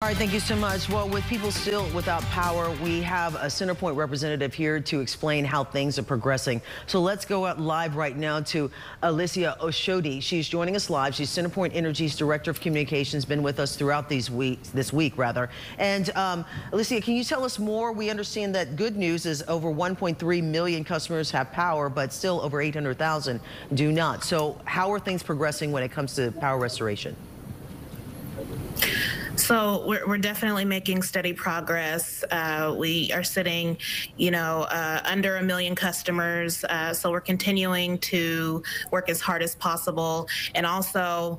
All right, thank you so much. Well, with people still without power, we have a CenterPoint representative here to explain how things are progressing. So let's go out live right now to Alicia Oshodi. She's joining us live. She's CenterPoint Energy's Director of Communications, been with us throughout this week. And Alicia, can you tell us more? We understand that good news is over 1.3 million customers have power, but still over 800,000 do not. So how are things progressing when it comes to power restoration? So we're definitely making steady progress. We are sitting, under 1 million customers. So we're continuing to work as hard as possible, and also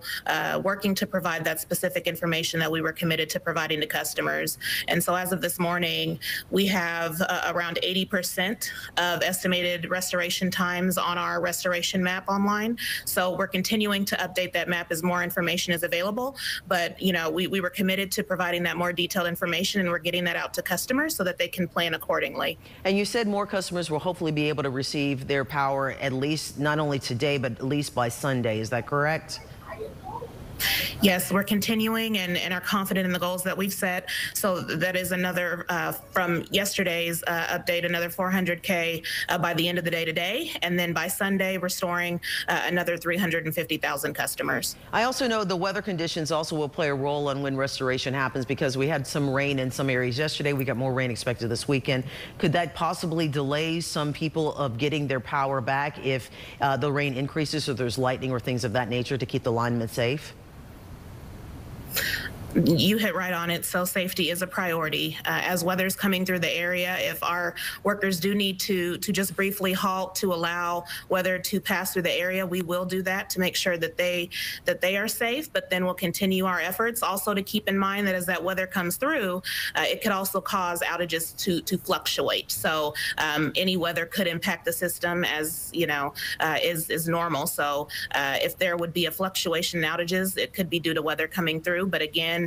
working to provide that specific information that we were committed to providing to customers. And so as of this morning, we have around 80% of estimated restoration times on our restoration map online. So we're continuing to update that map as more information is available. But we were committed to providing that more detailed information, and we're getting that out to customers so that they can plan accordingly. And you said more customers will hopefully be able to receive their power at least not only today, but at least by Sunday. Is that correct? Yes, we're continuing and are confident in the goals that we've set. So that is another, from yesterday's update, another 400K by the end of the day today. And then by Sunday, restoring another 350,000 customers. I also know the weather conditions also will play a role on when restoration happens, because we had some rain in some areas yesterday. We got more rain expected this weekend. Could that possibly delay some people of getting their power back if the rain increases or there's lightning or things of that nature to keep the linemen safe? You hit right on it. So safety is a priority. As weather's coming through the area, if our workers do need to just briefly halt to allow weather to pass through the area, we will do that to make sure that they are safe. But then we'll continue our efforts also to keep in mind that as that weather comes through, it could also cause outages to fluctuate. So any weather could impact the system, as is normal. So if there would be a fluctuation in outages, it could be due to weather coming through. But again,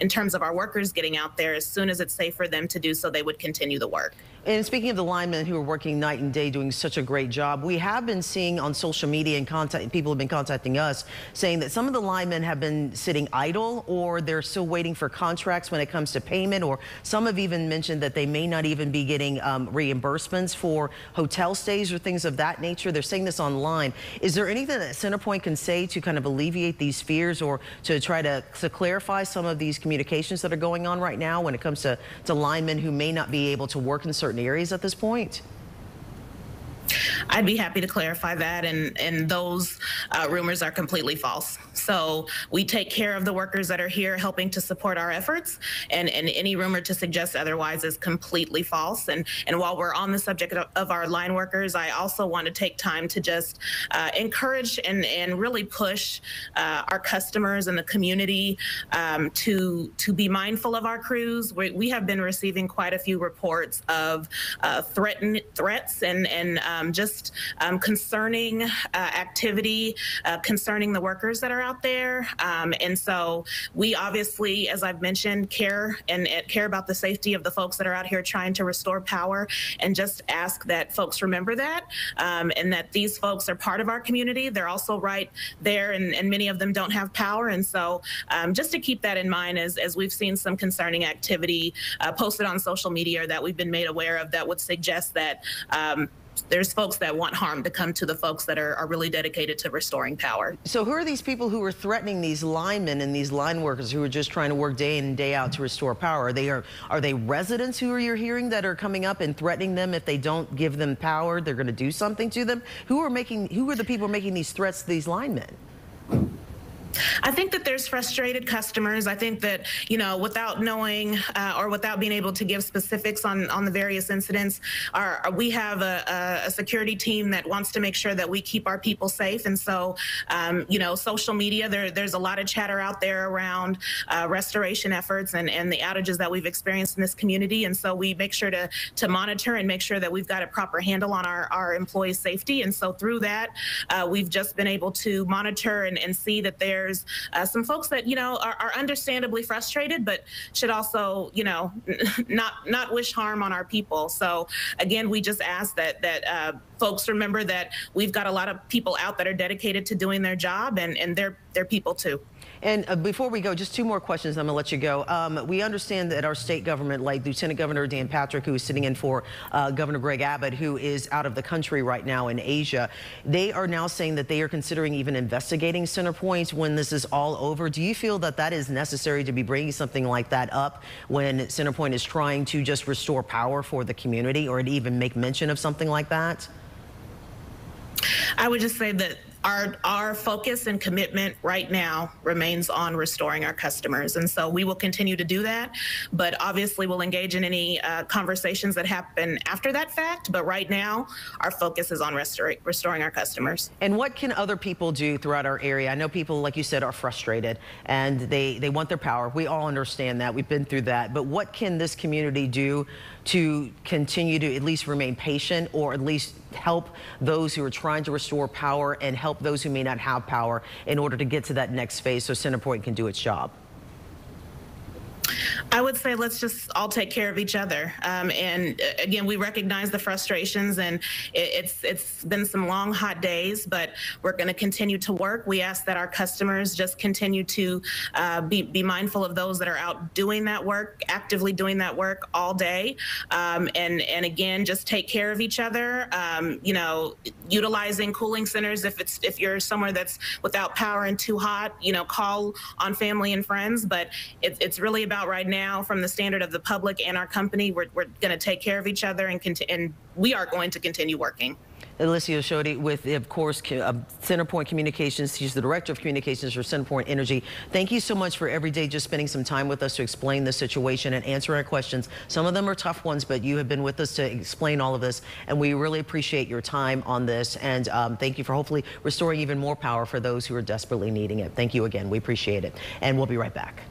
in terms of our workers getting out there, as soon as it's safe for them to do so, they would continue the work. And speaking of the linemen who are working night and day doing such a great job, we have been seeing on social media and people have been contacting us saying that some of the linemen have been sitting idle, or they're still waiting for contracts when it comes to payment, or some have even mentioned that they may not even be getting reimbursements for hotel stays or things of that nature. They're saying this online. Is there anything that CenterPoint can say to kind of alleviate these fears, or to try to clarify some of these communications that are going on right now when it comes to linemen who may not be able to work in certain areas at this point? I'd be happy to clarify that, and those rumors are completely false. So we take care of the workers that are here helping to support our efforts, and any rumor to suggest otherwise is completely false. And while we're on the subject of our line workers, I also want to take time to just encourage and really push our customers and the community to be mindful of our crews. We have been receiving quite a few reports of threats and just concerning activity concerning the workers that are out there. And so we obviously, as I've mentioned, care about the safety of the folks that are out here trying to restore power, and just ask that folks remember that, and that these folks are part of our community. They're also right there, and many of them don't have power. And so just to keep that in mind, as we've seen some concerning activity posted on social media that we've been made aware of that would suggest that there's folks that want harm to come to the folks that are really dedicated to restoring power. So who are these people who are threatening these linemen and these line workers who are just trying to work day in and day out to restore power? Are they residents who you're hearing that are coming up and threatening them if they don't give them power, they're going to do something to them? Who are the people making these threats to these linemen? I think that there's frustrated customers. I think that, without knowing or without being able to give specifics on the various incidents, we have a security team that wants to make sure that we keep our people safe. And so, social media, there's a lot of chatter out there around restoration efforts and the outages that we've experienced in this community. And so we make sure to monitor and make sure that we've got a proper handle on our employees' safety. And so through that, we've just been able to monitor and see that there's some folks that are understandably frustrated, but should also not wish harm on our people. So again, we just ask that folks remember that we've got a lot of people out that are dedicated to doing their job, and they're people too. And before we go, just two more questions, I'm going to let you go. We understand that our state government, like Lieutenant Governor Dan Patrick, who is sitting in for Governor Greg Abbott, who is out of the country right now in Asia, they are now saying that they are considering even investigating CenterPoint when this is all over. Do you feel that that is necessary to be bringing something like that up when CenterPoint is trying to just restore power for the community, or to even make mention of something like that? I would just say that our focus and commitment right now remains on restoring our customers. And so we will continue to do that, but obviously we'll engage in any conversations that happen after that fact. But right now, our focus is on restoring our customers. And what can other people do throughout our area? I know people, like you said, are frustrated and they want their power. We all understand that. We've been through that. But what can this community do to continue to at least remain patient, or at least help those who are trying to restore power and help those who may not have power in order to get to that next phase so CenterPoint can do its job? I would say let's just all take care of each other. And again, we recognize the frustrations, and it's been some long, hot days, but we're going to continue to work. We ask that our customers just continue to be mindful of those that are out doing that work, actively doing that work all day. And again, just take care of each other. You know, utilizing cooling centers if you're somewhere that's without power and too hot. You know, call on family and friends. But it's really about right now, from the standard of the public and our company, we're going to take care of each other, and we are going to continue working. Alicia Oshodi with, of course, CenterPoint Communications. She's the Director of Communications for CenterPoint Energy. Thank you so much for every day just spending some time with us to explain the situation and answer our questions. Some of them are tough ones, but you have been with us to explain all of this, and we really appreciate your time on this. And thank you for hopefully restoring even more power for those who are desperately needing it. Thank you again. We appreciate it. And we'll be right back.